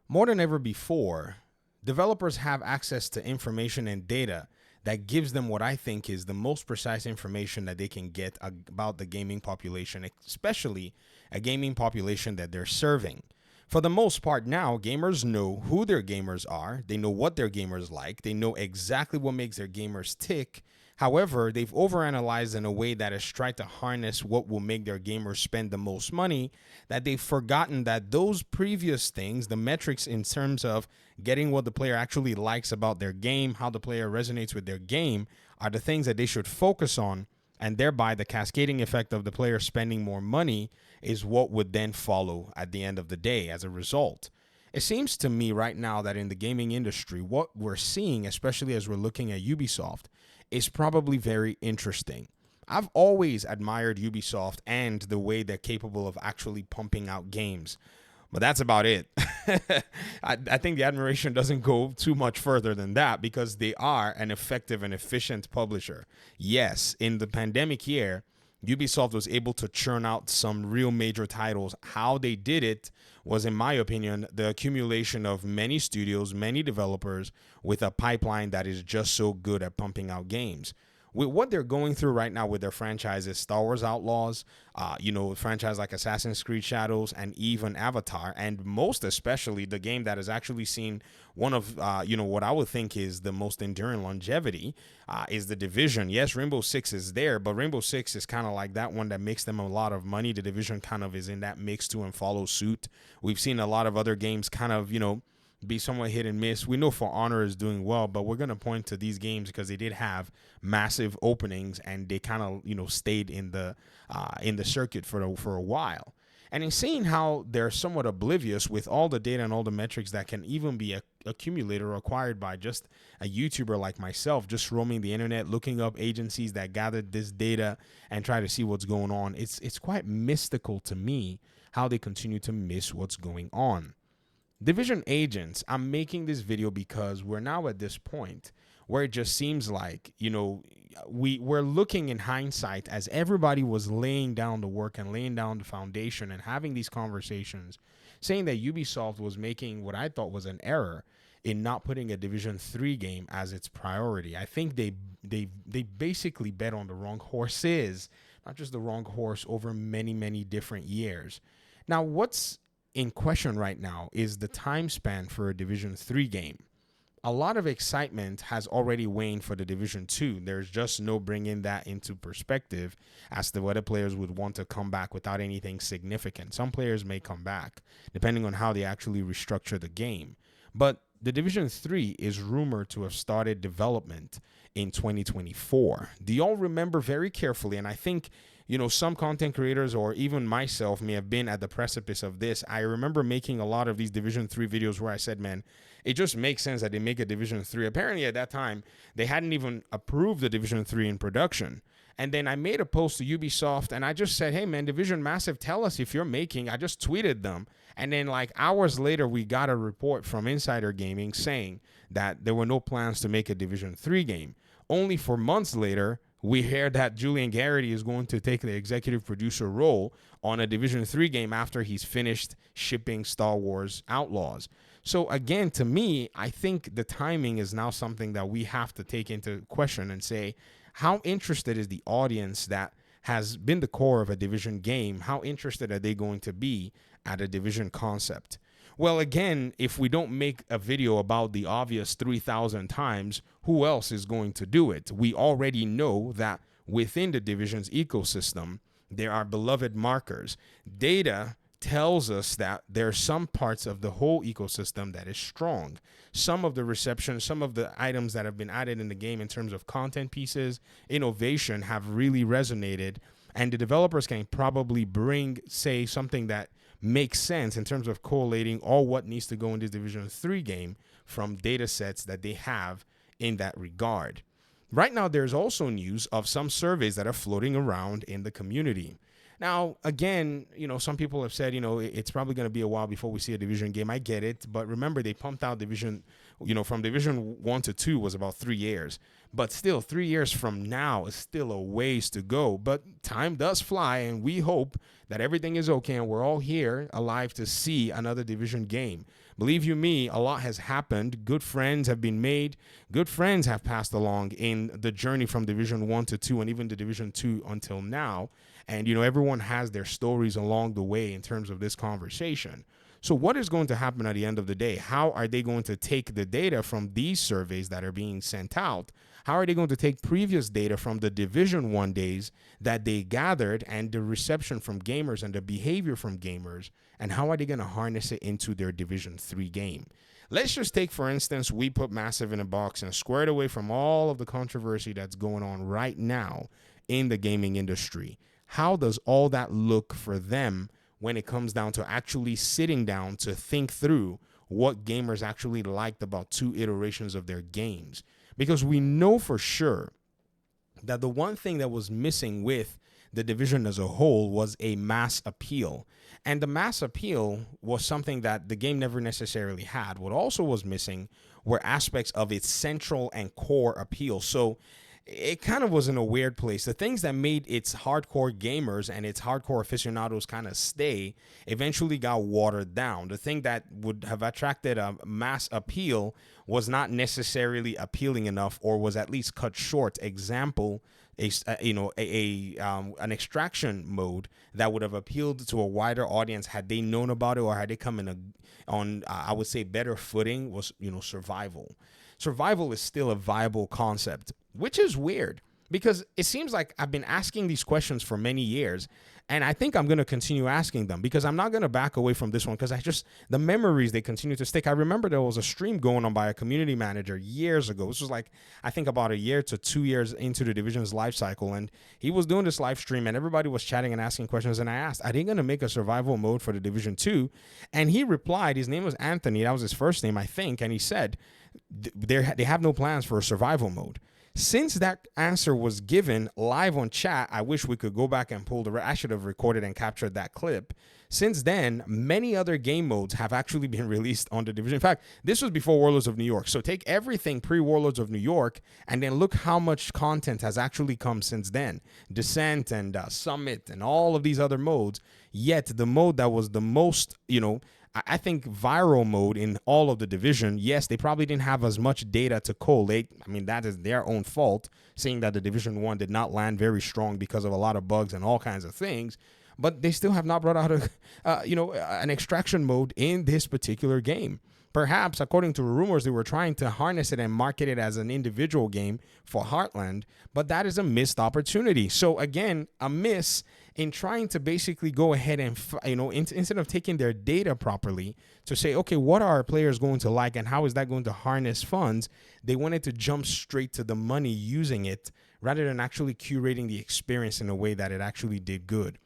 More than ever before, developers have access to information and data that gives them what I think is the most precise information that they can get about the gaming population, especially a gaming population that they're serving. For the most part now, gamers know who their gamers are. They know what their gamers like. They know exactly what makes their gamers tick. However, they've overanalyzed in a way that has tried to harness what will make their gamers spend the most money, that they've forgotten that those previous things, the metrics in terms of getting what the player actually likes about their game, how the player resonates with their game, are the things that they should focus on, and thereby the cascading effect of the player spending more money is what would then follow at the end of the day as a result. It seems to me right now that in the gaming industry, what we're seeing, especially as we're looking at Ubisoft, is probably very interesting. I've always admired Ubisoft and the way they're capable of actually pumping out games, but that's about it. I think the admiration doesn't go too much further than that because they are an effective and efficient publisher. Yes, in the pandemic year, Ubisoft was able to churn out some real major titles. How they did it was, in my opinion, the accumulation of many studios, many developers with a pipeline that is just so good at pumping out games. With what they're going through right now with their franchises, Star Wars Outlaws, franchise like Assassin's Creed Shadows, and even Avatar, and most especially the game that has actually seen one of, what I would think is the most enduring longevity, is The Division. Yes, Rainbow Six is there, but Rainbow Six is kind of like that one that makes them a lot of money. The Division kind of is in that mix too and follows suit. We've seen a lot of other games kind of, be somewhat hit and miss. We know For Honor is doing well, but we're going to point to these games because they did have massive openings and they kind of, stayed in the circuit for a while. And in seeing how they're somewhat oblivious with all the data and all the metrics that can even be accumulated or acquired by just a YouTuber like myself, just roaming the internet, looking up agencies that gathered this data and try to see what's going on. It's quite mystical to me how they continue to miss what's going on. Division agents, I'm making this video because we're now at this point where it just seems like, we're looking in hindsight as everybody was laying down the work and laying down the foundation and having these conversations, saying that Ubisoft was making what I thought was an error in not putting a Division 3 game as its priority. I think they basically bet on the wrong horses, not just the wrong horse, over many, many different years. Now, what's in question right now is the time span for a Division 3 game. A lot of excitement has already waned for the Division 2. There's just no bringing that into perspective as to whether players would want to come back without anything significant. Some players may come back, depending on how they actually restructure the game. But the Division 3 is rumored to have started development in 2024. Do y'all remember very carefully, and I think some content creators or even myself may have been at the precipice of this. I remember making a lot of these Division 3 videos where I said, man, it just makes sense that they make a Division 3. Apparently at that time, they hadn't even approved the Division 3 in production. And then I made a post to Ubisoft and I just said, hey, man, Division Massive, tell us if you're making. I just tweeted them. And then like hours later, we got a report from Insider Gaming saying that there were no plans to make a Division 3 game. Only for months later, we hear that Julian Garrity is going to take the executive producer role on a Division 3 game after he's finished shipping Star Wars Outlaws. So again, to me, I think the timing is now something that we have to take into question and say, how interested is the audience that has been the core of a Division game? How interested are they going to be at a Division concept? Well, again, if we don't make a video about the obvious 3,000 times, who else is going to do it? We already know that within the Division's ecosystem, there are beloved markers. Data tells us that there are some parts of the whole ecosystem that is strong. Some of the reception, some of the items that have been added in the game in terms of content pieces, innovation have really resonated. And the developers can probably bring, say, something that makes sense in terms of collating all what needs to go in this Division 3 game from data sets that they have in that regard. Right now, there's also news of some surveys that are floating around in the community. Now, again, some people have said, it's probably going to be a while before we see a division game. I get it, but remember they pumped out division, from division 1 to 2 was about 3 years. But still, 3 years from now is still a ways to go. But time does fly, and we hope that everything is okay and we're all here alive to see another division game. Believe you me, a lot has happened. Good friends have been made. Good friends have passed along in the journey from Division 1 to 2 and even to Division 2 until now. And, everyone has their stories along the way in terms of this conversation. So what is going to happen at the end of the day? How are they going to take the data from these surveys that are being sent out? How are they going to take previous data from the Division 1 days that they gathered and the reception from gamers and the behavior from gamers, and how are they going to harness it into their Division 3 game? Let's just take, for instance, we put Massive in a box and square it away from all of the controversy that's going on right now in the gaming industry. How does all that look for them when it comes down to actually sitting down to think through what gamers actually liked about 2 iterations of their games? Because we know for sure that the one thing that was missing with the division as a whole was a mass appeal. And the mass appeal was something that the game never necessarily had. What also was missing were aspects of its central and core appeal. So it kind of was in a weird place. The things that made its hardcore gamers and its hardcore aficionados kind of stay eventually got watered down. The thing that would have attracted a mass appeal was not necessarily appealing enough, or was at least cut short. Example, an extraction mode that would have appealed to a wider audience had they known about it, or had they come on I would say better footing, was survival. Survival is still a viable concept, which is weird because it seems like I've been asking these questions for many years, and I think I'm going to continue asking them because I'm not going to back away from this one because the memories, they continue to stick. I remember there was a stream going on by a community manager years ago. This was like, I think about a year to 2 years into the division's life cycle, and he was doing this live stream and everybody was chatting and asking questions, and I asked, are they going to make a survival mode for the Division 2? And he replied, his name was Anthony, that was his first name, I think, and he said, they have no plans for a survival mode. Since that answer was given live on chat, I wish we could go back and I should have recorded and captured that clip. Since then, many other game modes have actually been released on the division. In fact, this was before Warlords of New York. So take everything pre-Warlords of New York and then look how much content has actually come since then. Descent and Summit and all of these other modes. Yet the mode that was the most, I think viral mode in all of the division, yes, they probably didn't have as much data to collate. I mean, that is their own fault, seeing that the Division 1 did not land very strong because of a lot of bugs and all kinds of things. But they still have not brought out an extraction mode in this particular game. Perhaps, according to rumors, they were trying to harness it and market it as an individual game for Heartland, but that is a missed opportunity. So again, a miss in trying to basically go ahead and, instead of taking their data properly to say, okay, what are our players going to like and how is that going to harness funds? They wanted to jump straight to the money using it rather than actually curating the experience in a way that it actually did good.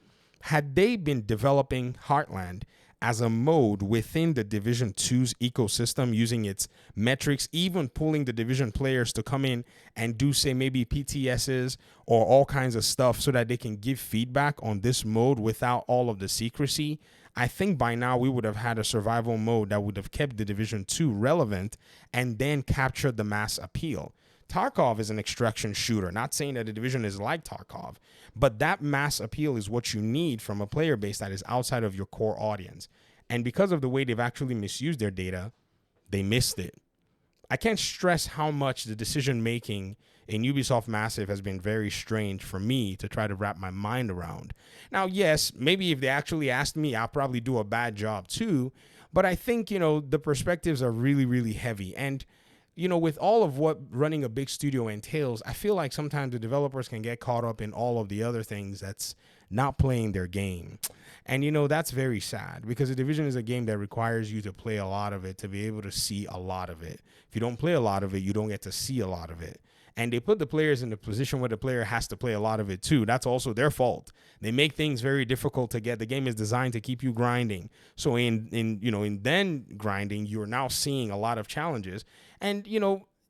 Had they been developing Heartland as a mode within the Division 2's ecosystem, using its metrics, even pulling the Division players to come in and do, say, maybe PTSs or all kinds of stuff so that they can give feedback on this mode without all of the secrecy, I think by now we would have had a survival mode that would have kept the Division 2 relevant and then captured the mass appeal. Tarkov is an extraction shooter, not saying that the Division is like Tarkov, but that mass appeal is what you need from a player base that is outside of your core audience. And because of the way they've actually misused their data, they missed it. I can't stress how much the decision making in Ubisoft Massive has been very strange for me to try to wrap my mind around. Now, yes, maybe if they actually asked me, I'll probably do a bad job too, but I think, the perspectives are really, really heavy. And with all of what running a big studio entails, I feel like sometimes the developers can get caught up in all of the other things that's not playing their game. And, that's very sad because The Division is a game that requires you to play a lot of it to be able to see a lot of it. If you don't play a lot of it, you don't get to see a lot of it. And they put the players in the position where the player has to play a lot of it too. That's also their fault. They make things very difficult to get. The game is designed to keep you grinding. So in then grinding, you're now seeing a lot of challenges. And,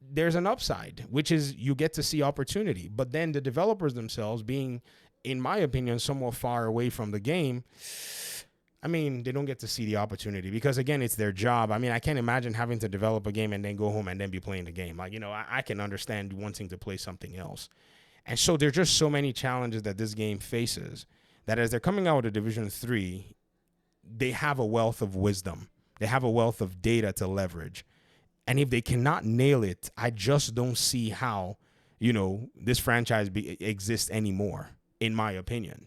there's an upside, which is you get to see opportunity. But then the developers themselves being in my opinion, somewhat far away from the game, I mean, they don't get to see the opportunity because, again, it's their job. I mean, I can't imagine having to develop a game and then go home and then be playing the game. Like, I can understand wanting to play something else. And so there's just so many challenges that this game faces that as they're coming out with a Division 3, they have a wealth of wisdom. They have a wealth of data to leverage. And if they cannot nail it, I just don't see how, this franchise exists anymore, in my opinion.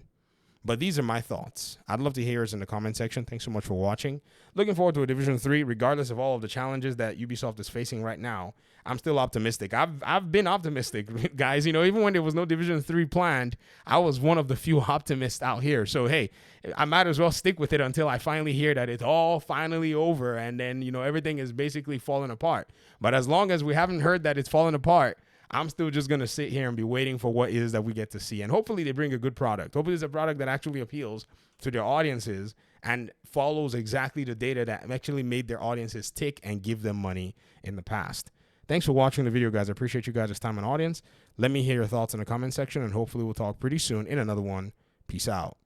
But these are my thoughts. I'd love to hear yours in the comment section. Thanks so much for watching. Looking forward to a Division 3, regardless of all of the challenges that Ubisoft is facing right now. I'm still optimistic. I've been optimistic, guys. Even when there was no Division 3 planned, I was one of the few optimists out here. So, hey, I might as well stick with it until I finally hear that it's all finally over and then, everything is basically falling apart. But as long as we haven't heard that it's falling apart, I'm still just going to sit here and be waiting for what it is that we get to see. And hopefully they bring a good product. Hopefully it's a product that actually appeals to their audiences and follows exactly the data that actually made their audiences tick and give them money in the past. Thanks for watching the video, guys. I appreciate you guys' time and audience. Let me hear your thoughts in the comment section, and hopefully we'll talk pretty soon in another one. Peace out.